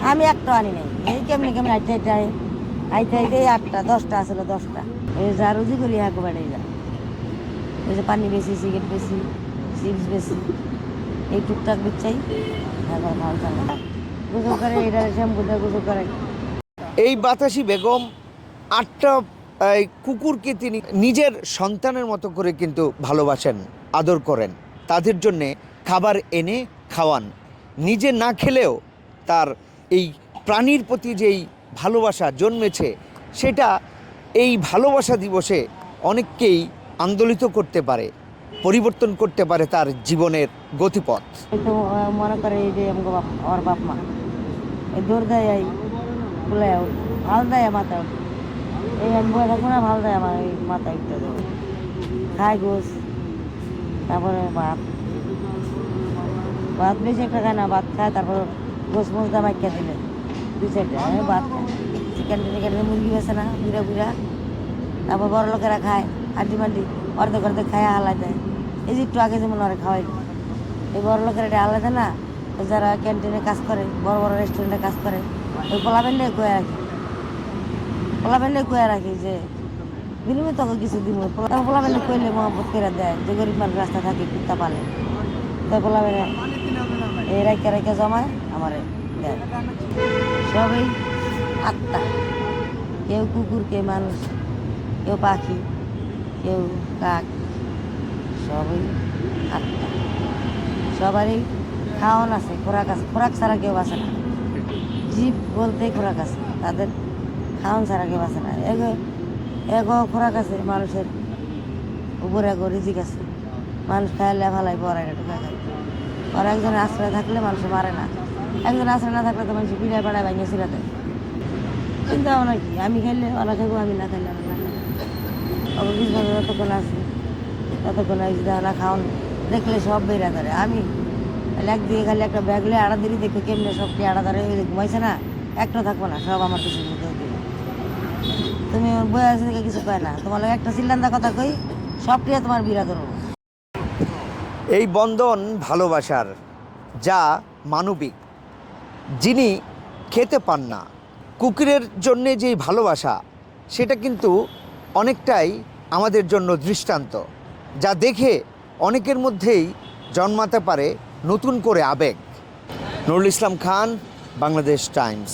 আমি একটা আনি নাই, এই কেমনি কেমনি আইতে আইতে আইতে আইতে 8টা 10টা আসলে 10টা এই যা রুজি করি হাঁকু বেড়াই যা এই যে পানি বেশি, সিগারেট বেশি, চিপস বেশি, এই টুকটাক বিচ্ছাই এখন ভালো থাকে গোসল করে, এটা শ্যাম্পু দিয়ে গোসল করে। এই বাতাসি বেগম 8টা কুকুরকে তিনি নিজের সন্তানের মতো করে কিন্তু ভালোবাসেন, আদর করেন, তাদের জন্যে খাবার এনে খাওয়ান। নিজে না খেলেও তার এই প্রাণীর প্রতি যেই ভালোবাসা জন্মেছে, সেটা এই ভালোবাসা দিবসে অনেককেই আন্দোলিত করতে পারে, পরিবর্তন করতে পারে তার জীবনের গতিপথ। তো মনে করে এই যে আমার বাপ মা এই দৌড় দেয়, এই খুলে ভাল দেয় মাথায়, এই আমি বয়ে থাকবো না, ভাল দেয় আমার এই মাথায় উঠতে দেবো, খাই গোস, তারপরে ভাত ভাত বেশি একটা খায় না, ভাত খায়, তারপর গোস মোস দা মাইকা দিলে 2-4টা ভাত খায়। চিকেন টিকেন মুরগি বেছে না বুড়া বুড়া, তারপর বড় লোকেরা খায়, হাড্ডি মাড্ডি অর্ধেক অর্ধেক খায় হালাই দেয়। এই যে একটু আগে যেমন ওরা খাওয়াই, এই বড় লোকেরা এটা আলাদা না, যারা ক্যান্টিনে কাজ করে, বড় বড় রেস্টুরেন্টে কাজ করে, ওই পোলাপেন্ডে কয়ে রাখি, পোলাপেন্ডে কয়ে রাখি যে বিনিময় তোকে কিছু দিব, পোলাপেন্ডে কইলে মহব্বত করে দেয় যে গরিব মানুষ রাস্তা থাকে কুত্তা পালে, তো পোলাপেন্ডে এই রাইকা রাইকা জমায় আমার দেয়। সবই আত্মা, কেউ কুকুর, কেউ মানুষ, কেউ পাখি, কেউ কাক, সবই আত্মা। সবারই খাওয়ান আছে, খোরাক আছে, খোরাক ছাড়া কেউ বাঁচে না। জীব বলতেই খোরাক আছে, তাদের খাওয়ান ছাড়া কেউ বাঁচে না। এগো খোরাক আছে মানুষের উপরে, এগো রিজিক আছে, মানুষ খাইলে ভালাই পড়ায় না ঢুকা খায়। আর একজনের আশ্রয় থাকলে মানুষ মারে না, একজনের আশ্রয় না থাকলে তো মানুষ পিড়ায় পাড়ায় ভাঙিয়ে ছিঁড়া দেয়। চিন্তা ভাবনা কি, আমি খাইলে ওরা খাইবো, আমি না খাইলে আমি না খাই। অবশ্য কিছু যতক্ষণ আছে ততক্ষণ না খাওয়ান দেখলে সব বেড়া ধরে। আমি একদিকে খালি একটা ব্যাগলে আড়া দিলি, দেখো কেমনে সবটি আড়া ধরে ঘুমাইছে না, একটা থাকবো না, সব আমার কিছু দিবে। তুমি বই আছে দেখে কিছু পায় না, তোমার একটা চিল্লান্দা কথা কই, সবটি তোমার বিড়া ধরবো। এই বন্ধন ভালোবাসার, যা মানবিক। যিনি খেতে পান না, কুকুরের জন্যে যেই ভালোবাসা, সেটা কিন্তু অনেকটাই আমাদের জন্য দৃষ্টান্ত, যা দেখে অনেকের মধ্যেই জন্মাতে পারে নতুন করে আবেগ। নুরুল ইসলাম খান, বাংলাদেশ টাইমস।